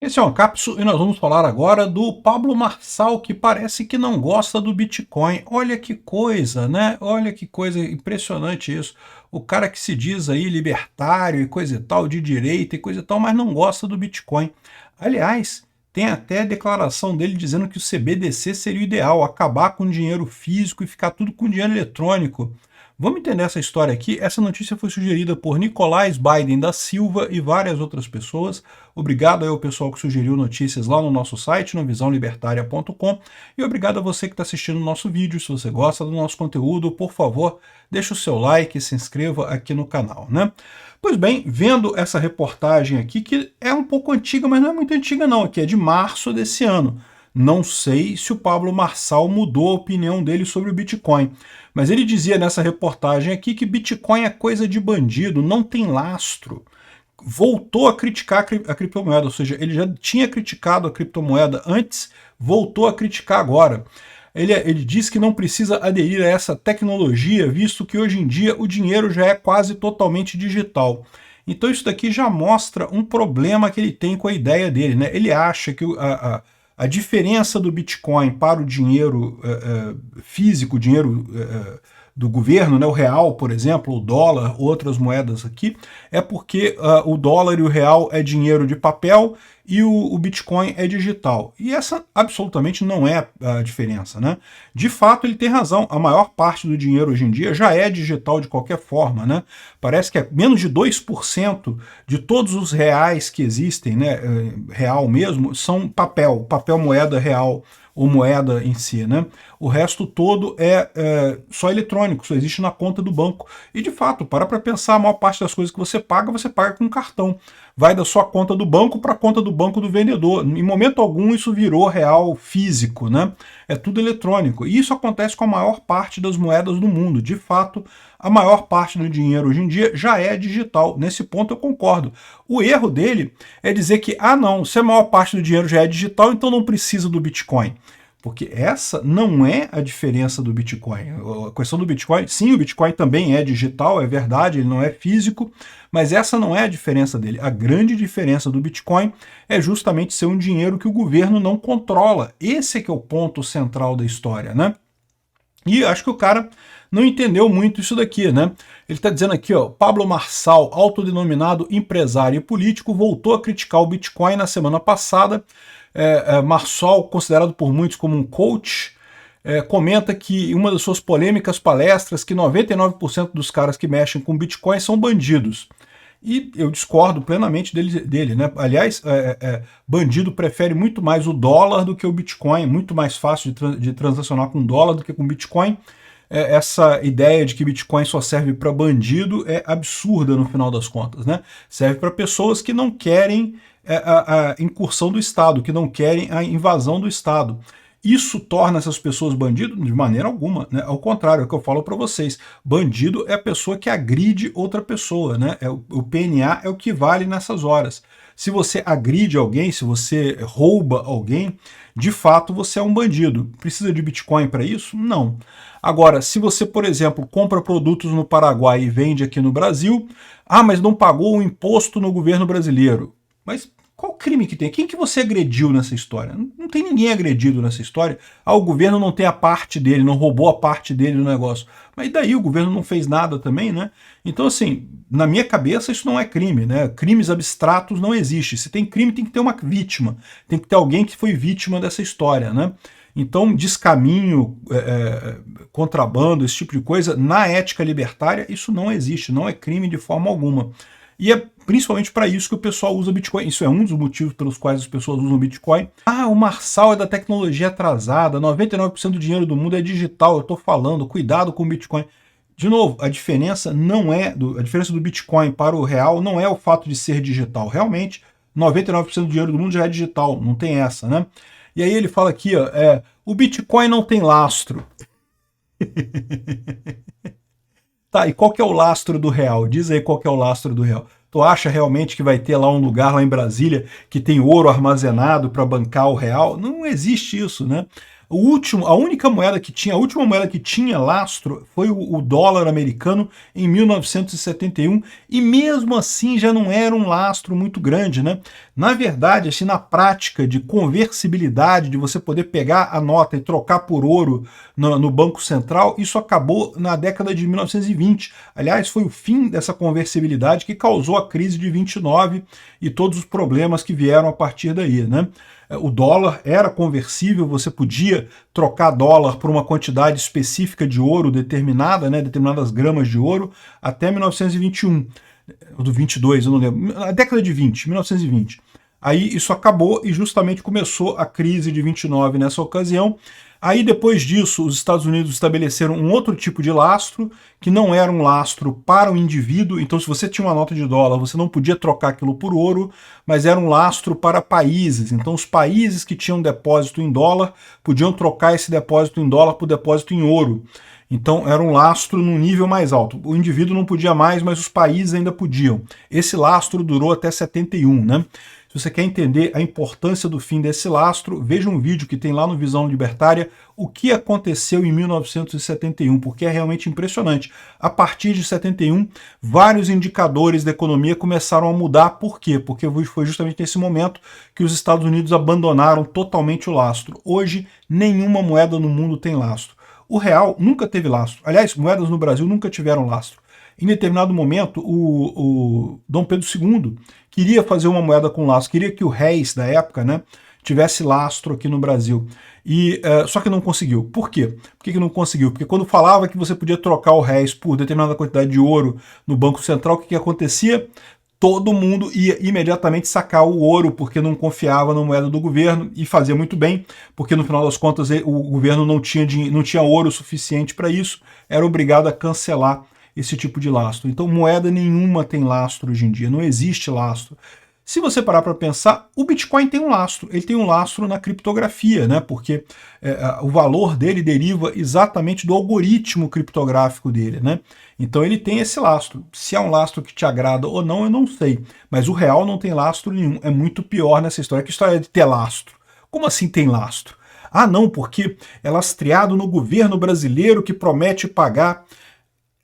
Esse é o Ancapsu e nós vamos falar agora do Pablo Marçal, que parece que não gosta do Bitcoin. Olha que coisa, né? Olha que coisa impressionante isso. O cara que se diz aí libertário e coisa e tal, de direita e coisa e tal, mas não gosta do Bitcoin. Aliás, tem até a declaração dele dizendo que o CBDC seria o ideal, acabar com dinheiro físico e ficar tudo com dinheiro eletrônico. Vamos entender essa história aqui. Essa notícia foi sugerida por Nicolás Biden da Silva e várias outras pessoas. Obrigado ao pessoal que sugeriu notícias lá no nosso site, no visãolibertaria.com. E obrigado a você que está assistindo o nosso vídeo. Se você gosta do nosso conteúdo, por favor, deixe o seu like e se inscreva aqui no canal, né? Pois bem, vendo essa reportagem aqui, que é um pouco antiga, mas não é muito antiga não, aqui é de março desse ano. Não sei se o Pablo Marçal mudou a opinião dele sobre o Bitcoin, mas ele dizia nessa reportagem aqui que Bitcoin é coisa de bandido, não tem lastro. Voltou a criticar a criptomoeda, ou seja, ele já tinha criticado a criptomoeda antes, voltou a criticar agora. Ele diz que não precisa aderir a essa tecnologia, visto que hoje em dia o dinheiro já é quase totalmente digital. Então isso daqui já mostra um problema que ele tem com a ideia dele, né? Ele acha que a diferença do Bitcoin para o dinheiro físico, o dinheiro do governo, né, o real, por exemplo, o dólar, outras moedas aqui, é porque o dólar e o real é dinheiro de papel e o Bitcoin é digital. E essa absolutamente não é a diferença, né? De fato, ele tem razão. A maior parte do dinheiro hoje em dia já é digital de qualquer forma, né? Parece que é menos de 2% de todos os reais que existem, né, real mesmo, são papel moeda real, ou moeda em si, né? O resto todo é só eletrônico, só existe na conta do banco. E de fato, para pensar, a maior parte das coisas que você paga com cartão. Vai da sua conta do banco para a conta do banco do vendedor. Em momento algum isso virou real físico, né? É tudo eletrônico. E isso acontece com a maior parte das moedas do mundo. De fato, a maior parte do dinheiro hoje em dia já é digital. Nesse ponto eu concordo. O erro dele é dizer que, não, se a maior parte do dinheiro já é digital, então não precisa do Bitcoin. Porque essa não é a diferença do Bitcoin. A questão do Bitcoin, sim, o Bitcoin também é digital, é verdade, ele não é físico, mas essa não é a diferença dele. A grande diferença do Bitcoin é justamente ser um dinheiro que o governo não controla. Esse é que é o ponto central da história, né? E acho que o cara não entendeu muito isso daqui, né? Ele está dizendo aqui, ó, Pablo Marçal, autodenominado empresário e político, voltou a criticar o Bitcoin na semana passada. Marçal, considerado por muitos como um coach, comenta que em uma das suas polêmicas palestras que 99% dos caras que mexem com Bitcoin são bandidos. E eu discordo plenamente dele, né? Aliás, bandido prefere muito mais o dólar do que o Bitcoin, muito mais fácil de transacionar com dólar do que com Bitcoin. Essa ideia de que Bitcoin só serve para bandido é absurda no final das contas, né? Serve para pessoas que não querem a incursão do Estado, que não querem a invasão do Estado. Isso torna essas pessoas bandidos? De maneira alguma, né? Ao contrário, é o que eu falo para vocês. Bandido é a pessoa que agride outra pessoa, né? O PNA é o que vale nessas horas. Se você agride alguém, se você rouba alguém, de fato você é um bandido. Precisa de Bitcoin para isso? Não. Agora, se você, por exemplo, compra produtos no Paraguai e vende aqui no Brasil, mas não pagou o imposto no governo brasileiro. Mas qual crime que tem? Quem que você agrediu nessa história? Não tem ninguém agredido nessa história. O governo não tem a parte dele, não roubou a parte dele no negócio. Mas e daí? O governo não fez nada também, né? Então, assim, na minha cabeça isso não é crime, né? Crimes abstratos não existem. Se tem crime, tem que ter uma vítima. Tem que ter alguém que foi vítima dessa história, né? Então, descaminho, contrabando, esse tipo de coisa, na ética libertária, isso não existe, não é crime de forma alguma. E é principalmente para isso que o pessoal usa Bitcoin. Isso é um dos motivos pelos quais as pessoas usam Bitcoin. O Marçal é da tecnologia atrasada, 99% do dinheiro do mundo é digital, eu estou falando, cuidado com o Bitcoin. De novo, a diferença não é, a diferença do Bitcoin para o real não é o fato de ser digital. Realmente, 99% do dinheiro do mundo já é digital, não tem essa, né? E aí ele fala aqui, ó, o Bitcoin não tem lastro. Tá, e qual que é o lastro do real? Diz aí qual que é o lastro do real. Tu acha realmente que vai ter lá um lugar lá em Brasília que tem ouro armazenado para bancar o real? Não existe isso, né? A única moeda que tinha, a última moeda que tinha lastro foi o dólar americano em 1971, e mesmo assim já não era um lastro muito grande, né? Na verdade, assim, na prática de conversibilidade, de você poder pegar a nota e trocar por ouro no Banco Central, isso acabou na década de 1920. Aliás, foi o fim dessa conversibilidade que causou a crise de 29 e todos os problemas que vieram a partir daí, né? O dólar era conversível, você podia trocar dólar por uma quantidade específica de ouro determinada, né, determinadas gramas de ouro, até 1921, ou do 22, eu não lembro, a década de 20, 1920. Aí isso acabou e justamente começou a crise de 29 nessa ocasião. Aí depois disso, os Estados Unidos estabeleceram um outro tipo de lastro, que não era um lastro para o indivíduo. Então, se você tinha uma nota de dólar, você não podia trocar aquilo por ouro, mas era um lastro para países. Então, os países que tinham depósito em dólar podiam trocar esse depósito em dólar por depósito em ouro. Então, era um lastro num nível mais alto. O indivíduo não podia mais, mas os países ainda podiam. Esse lastro durou até 71, né? Se você quer entender a importância do fim desse lastro, veja um vídeo que tem lá no Visão Libertária, o que aconteceu em 1971, porque é realmente impressionante. A partir de 71, vários indicadores da economia começaram a mudar. Por quê? Porque foi justamente nesse momento que os Estados Unidos abandonaram totalmente o lastro. Hoje, nenhuma moeda no mundo tem lastro. O real nunca teve lastro. Aliás, moedas no Brasil nunca tiveram lastro. Em determinado momento, o Dom Pedro II queria fazer uma moeda com lastro, queria que o réis da época, né, tivesse lastro aqui no Brasil. Só que não conseguiu. Por quê? Por que não conseguiu? Porque quando falava que você podia trocar o réis por determinada quantidade de ouro no Banco Central, o que acontecia? Todo mundo ia imediatamente sacar o ouro, porque não confiava na moeda do governo, e fazia muito bem, porque no final das contas o governo não tinha ouro suficiente para isso, era obrigado a cancelar esse tipo de lastro. Então moeda nenhuma tem lastro hoje em dia, não existe lastro. Se você parar para pensar, o Bitcoin tem um lastro, ele tem um lastro na criptografia, né? Porque o valor dele deriva exatamente do algoritmo criptográfico dele, né? Então ele tem esse lastro. Se é um lastro que te agrada ou não, eu não sei. Mas o real não tem lastro nenhum. É muito pior nessa história. Que história de ter lastro? Como assim tem lastro? Ah, não, porque é lastreado no governo brasileiro que promete pagar.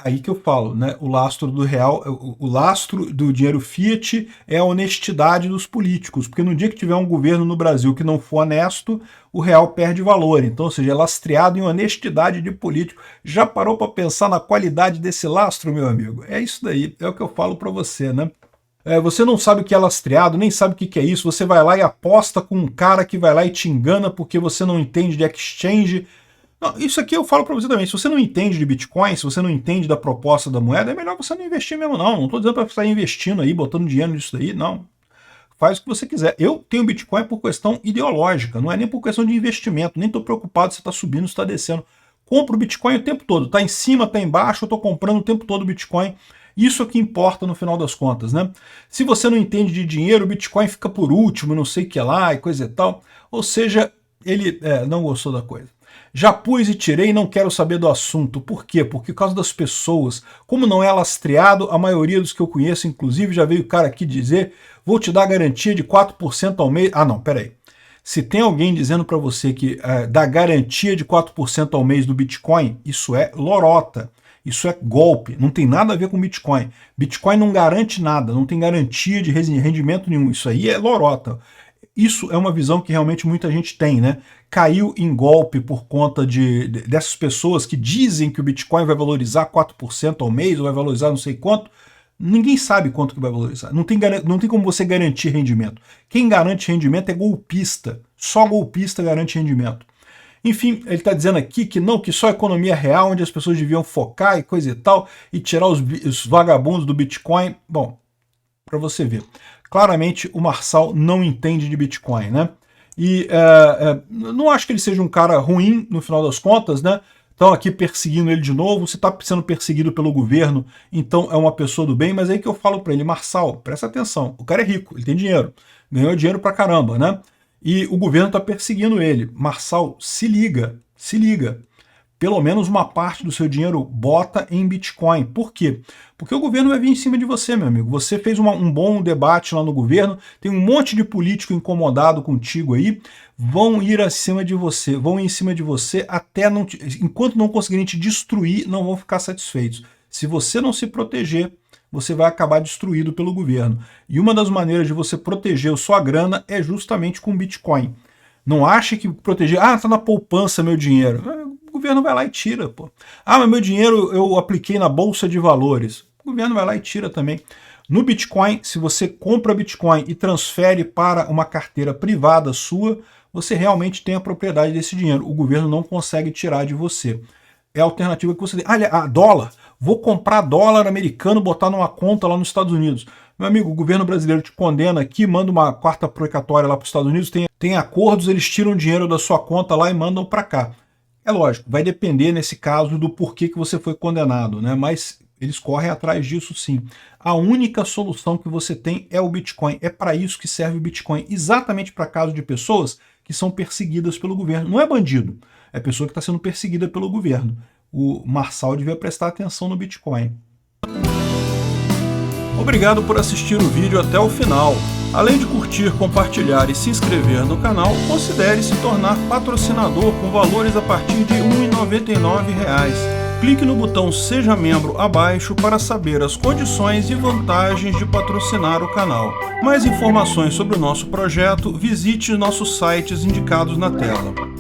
Aí que eu falo, né? O lastro do real, o lastro do dinheiro fiat é a honestidade dos políticos, porque no dia que tiver um governo no Brasil que não for honesto, o real perde valor. Então, ou seja, é lastreado em honestidade de político. Já parou para pensar na qualidade desse lastro, meu amigo? É isso daí, é o que eu falo para você, né? Você não sabe o que é lastreado, nem sabe o que é isso, você vai lá e aposta com um cara que vai lá e te engana porque você não entende de exchange. Não, isso aqui eu falo para você também, se você não entende de Bitcoin, se você não entende da proposta da moeda, é melhor você não investir mesmo não. Não estou dizendo para sair investindo aí, botando dinheiro nisso daí, não. Faz o que você quiser. Eu tenho Bitcoin por questão ideológica, não é nem por questão de investimento, nem estou preocupado se está subindo, se está descendo. Compro Bitcoin o tempo todo, está em cima, está embaixo, eu estou comprando o tempo todo Bitcoin. Isso é que importa no final das contas, né? Se você não entende de dinheiro, o Bitcoin fica por último, não sei o que lá e coisa e tal. Ou seja, ele não gostou da coisa. Já pus e tirei e não quero saber do assunto. Por quê? Porque por causa das pessoas. Como não é lastreado, a maioria dos que eu conheço, inclusive, já veio o cara aqui dizer, vou te dar garantia de 4% ao mês. Ah, não, peraí. Se tem alguém dizendo para você que dá garantia de 4% ao mês do Bitcoin, isso é lorota. Isso é golpe, não tem nada a ver com Bitcoin. Bitcoin não garante nada, não tem garantia de rendimento nenhum. Isso aí é lorota. Isso é uma visão que realmente muita gente tem, né? Caiu em golpe por conta dessas pessoas que dizem que o Bitcoin vai valorizar 4% ao mês, ou vai valorizar não sei quanto. Ninguém sabe quanto que vai valorizar. Não tem como você garantir rendimento. Quem garante rendimento é golpista. Só golpista garante rendimento. Enfim, ele está dizendo aqui que não, que só a economia real, onde as pessoas deviam focar e coisa e tal, e tirar os vagabundos do Bitcoin. Bom, para você ver. Claramente o Marçal não entende de Bitcoin, né? E não acho que ele seja um cara ruim, no final das contas, né? Estão aqui perseguindo ele de novo, você está sendo perseguido pelo governo, então é uma pessoa do bem, mas é aí que eu falo para ele, Marçal, presta atenção, o cara é rico, ele tem dinheiro, ganhou dinheiro pra caramba, né? E o governo está perseguindo ele. Marçal, se liga, se liga. pelo menos uma parte do seu dinheiro bota em Bitcoin. Por quê? Porque o governo vai vir em cima de você, meu amigo. Você fez um bom debate lá no governo, tem um monte de político incomodado contigo aí, vão ir acima de você, vão ir em cima de você até não enquanto não conseguirem te destruir, não vão ficar satisfeitos. Se você não se proteger, você vai acabar destruído pelo governo. E uma das maneiras de você proteger a sua grana é justamente com Bitcoin. Não ache que proteger, tá na poupança meu dinheiro. O governo vai lá e tira, pô. Mas meu dinheiro eu apliquei na bolsa de valores. O governo vai lá e tira também. No Bitcoin, se você compra Bitcoin e transfere para uma carteira privada sua, você realmente tem a propriedade desse dinheiro. O governo não consegue tirar de você. É a alternativa que você tem. Dólar. Vou comprar dólar americano, botar numa conta lá nos Estados Unidos. Meu amigo, o governo brasileiro te condena aqui, manda uma quarta precatória lá para os Estados Unidos, tem acordos, eles tiram dinheiro da sua conta lá e mandam para cá. É lógico, vai depender nesse caso do porquê que você foi condenado, né? Mas eles correm atrás disso sim. A única solução que você tem é o Bitcoin. É para isso que serve o Bitcoin, exatamente para caso de pessoas que são perseguidas pelo governo. Não é bandido, é pessoa que está sendo perseguida pelo governo. O Marçal devia prestar atenção no Bitcoin. Obrigado por assistir o vídeo até o final. Além de curtir, compartilhar e se inscrever no canal, considere se tornar patrocinador com valores a partir de R$ 1,99. Clique no botão Seja Membro abaixo para saber as condições e vantagens de patrocinar o canal. Mais informações sobre o nosso projeto, visite nossos sites indicados na tela.